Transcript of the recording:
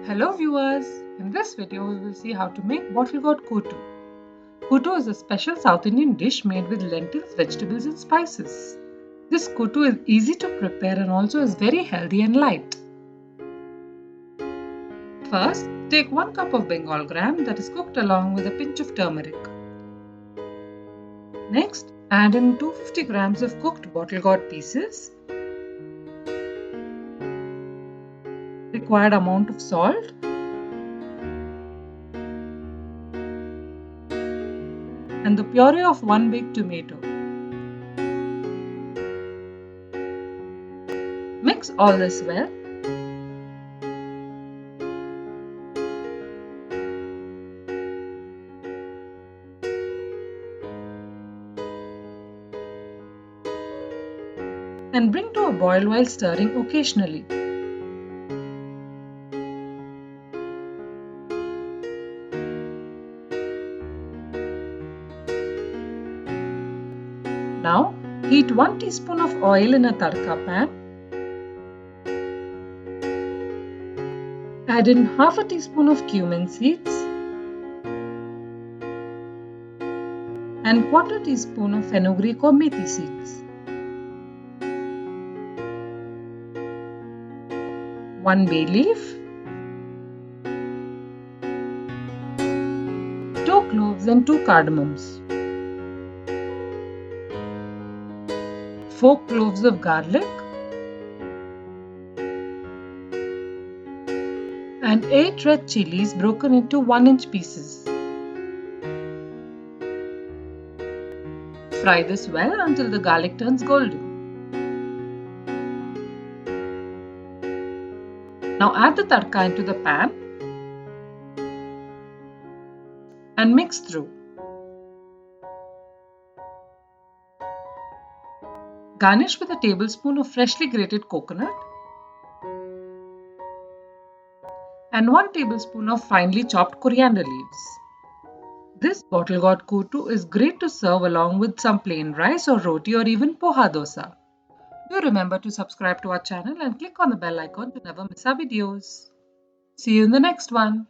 Hello viewers, in this video we will see how to make Gourd Kootu. Kootu is a special South Indian dish made with lentils, vegetables and spices. This kootu is easy to prepare and also is very healthy and light. First, take 1 cup of Bengal Gram that is cooked along with a pinch of turmeric. Next, add in 250 grams of cooked bottle gourd pieces, required amount of salt, and the puree of 1 big tomato. Mix all this well. And bring to a boil while stirring occasionally. Now, heat 1 teaspoon of oil in a tadka pan. Add in half a teaspoon of cumin seeds and 1/4 teaspoon of fenugreek or methi seeds. 1 bay leaf, 2 cloves and 2 cardamoms, 4 cloves of garlic and 8 red chillies broken into 1-inch pieces. Fry this well until the garlic turns golden. Now add the tadka into the pan and mix through. Garnish with a tablespoon of freshly grated coconut and 1 tablespoon of finely chopped coriander leaves. This Gourd Kootu is great to serve along with some plain rice or roti or even Poha Dosa. Do remember to subscribe to our channel and click on the bell icon to never miss our videos. See you in the next one.